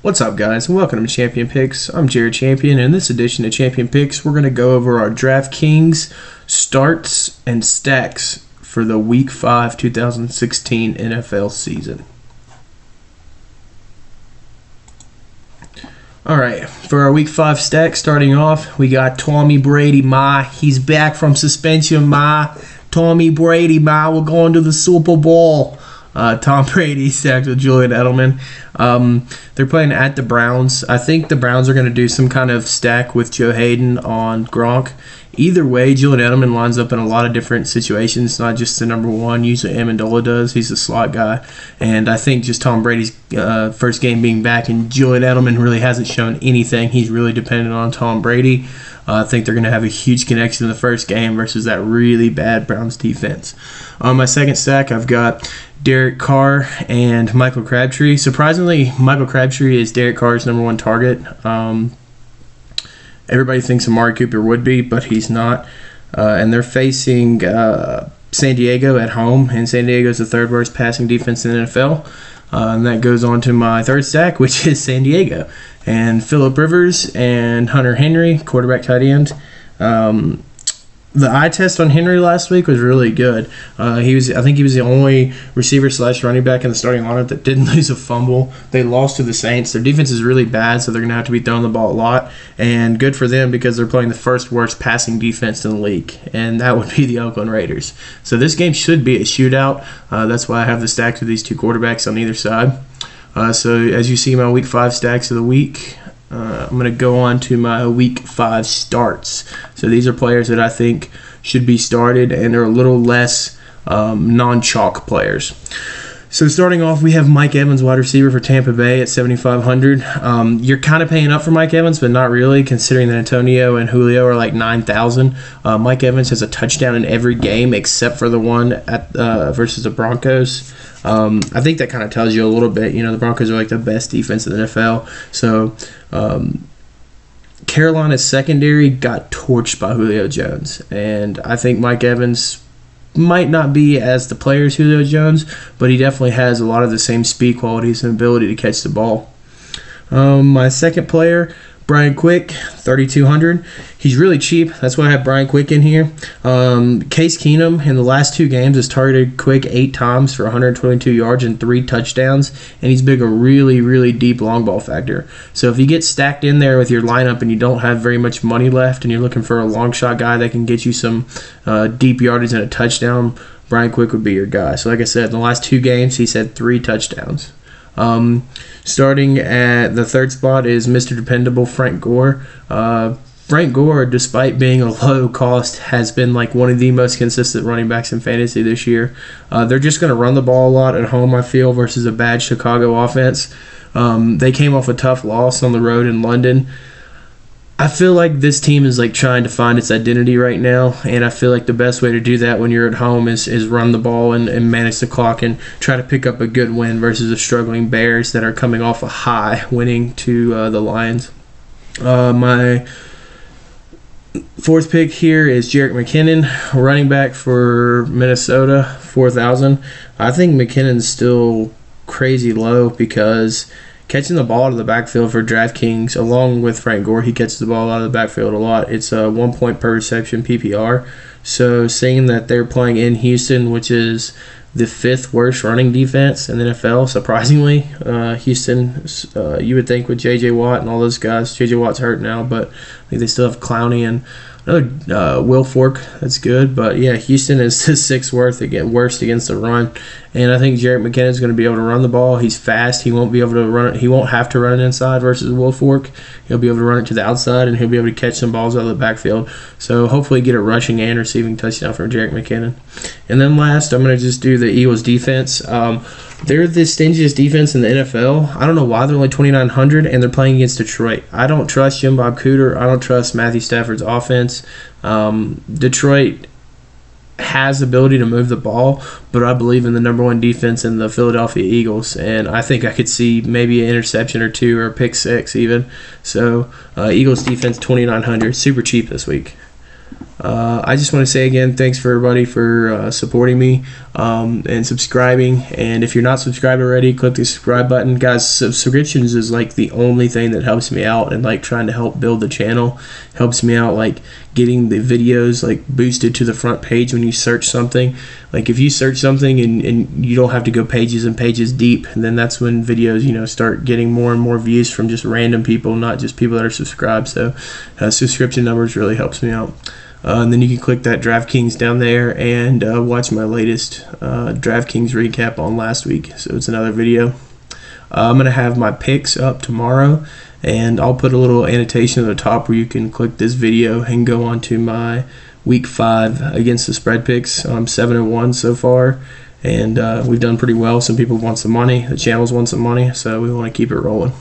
What's up, guys, and welcome to Champion Picks. I'm Jared Champion, and in this edition of Champion Picks, we're going to go over our DraftKings starts and stacks for the Week 5 2016 NFL season. Alright, for our Week 5 stack, starting off, we got Tommy Brady, he's back from suspension, Tommy Brady, we're going to the Super Bowl. Tom Brady stacked with Julian Edelman. They're playing at the Browns. I think the Browns are going to do some kind of stack with Joe Hayden on Gronk. Either way, Julian Edelman lines up in a lot of different situations, not just the number one. Usually Amendola does. He's a slot guy. And I think just Tom Brady's first game being back, and Julian Edelman really hasn't shown anything. He's really dependent on Tom Brady. I think they're going to have a huge connection in the first game versus that really bad Browns defense. On my second stack, I've got Derek Carr and Michael Crabtree. Surprisingly, Michael Crabtree is Derek Carr's number one target. Everybody thinks Amari Cooper would be, but he's not. And they're facing San Diego at home, and San Diego is the third worst passing defense in the NFL. And that goes on to my third stack, which is San Diego. And Phillip Rivers and Hunter Henry, quarterback tight end. The eye test on Henry last week was really good. I think he was the only receiver / running back in the starting lineup that didn't lose a fumble. They lost to the Saints. Their defense is really bad, so they're going to have to be throwing the ball a lot. And good for them because they're playing the first worst passing defense in the league, and that would be the Oakland Raiders. So this game should be a shootout. That's why I have the stacks with these two quarterbacks on either side. So as you see my Week 5 stacks of the week, I'm going to go on to my Week 5 starts. So these are players that I think should be started and are a little less non-chalk players. So starting off, we have Mike Evans, wide receiver for Tampa Bay at 7,500. You're kind of paying up for Mike Evans, but not really, considering that Antonio and Julio are like 9,000. Mike Evans has a touchdown in every game except for the one at versus the Broncos. I think that kind of tells you a little bit. You know, the Broncos are like the best defense in the NFL. So Carolina's secondary got torched by Julio Jones. And I think Mike Evans might not be as the player as Julio Jones, but he definitely has a lot of the same speed qualities and ability to catch the ball. My second player, Brian Quick, 3,200. He's really cheap. That's why I have Brian Quick in here. Case Keenum in the last two games has targeted Quick 8 times for 122 yards and 3 touchdowns, and he's big a really, really deep long ball factor. So if you get stacked in there with your lineup and you don't have very much money left and you're looking for a long shot guy that can get you some deep yardage and a touchdown, Brian Quick would be your guy. So like I said, in the last 2 games, he's had 3 touchdowns. Starting at the third spot is Mr. Dependable Frank Gore. Frank Gore, despite being a low cost, has been like one of the most consistent running backs in fantasy this year. They're just going to run the ball a lot at home, I feel, versus a bad Chicago offense. They came off a tough loss on the road in London. I feel like this team is like trying to find its identity right now, and I feel like the best way to do that when you're at home is run the ball and manage the clock and try to pick up a good win versus the struggling Bears that are coming off a high, winning to the Lions. My fourth pick here is Jerick McKinnon, running back for Minnesota, 4,000. I think McKinnon's still crazy low because catching the ball out of the backfield for DraftKings, along with Frank Gore, he catches the ball out of the backfield a lot. It's a 1 point per reception PPR. So seeing that they're playing in Houston, which is the 5th worst running defense in the NFL, surprisingly, Houston, you would think with J.J. Watt and all those guys, J.J. Watt's hurt now, but I think they still have Clowney and another Will Fork. That's good, but yeah, Houston is the 6th worst against the run, and I think Jerick McKinnon is going to be able to run the ball. He's fast. He won't be able to run it. He won't have to run it inside versus Will Fork. He'll be able to run it to the outside, and he'll be able to catch some balls out of the backfield. So hopefully get a rushing and receiving touchdown from Jerick McKinnon. And then last, I'm going to just do the Eagles defense. They're the stingiest defense in the NFL. I don't know why they're only 2,900 and they're playing against Detroit. I don't trust Jim Bob Cooter. I don't trust Matthew Stafford's offense. Detroit has the ability to move the ball, but I believe in the number one defense in the Philadelphia Eagles, and I think I could see maybe an interception or 2 or a pick 6 even. So Eagles defense 2,900, super cheap this week. I just want to say again, thanks for everybody for supporting me and subscribing. And if you're not subscribed already, click the subscribe button. Guys, subscriptions is like the only thing that helps me out and like trying to help build the channel. Helps me out like getting the videos like boosted to the front page when you search something. Like if you search something and you don't have to go pages and pages deep, and then that's when videos, you know, start getting more and more views from just random people, not just people that are subscribed. So subscription numbers really helps me out. And then you can click that DraftKings down there and watch my latest DraftKings recap on last week. So it's another video. I'm going to have my picks up tomorrow, and I'll put a little annotation at the top where you can click this video and go on to my week 5 against the spread picks. I'm 7-1 so far, and we've done pretty well. Some people want some money. The channels want some money, so we want to keep it rolling.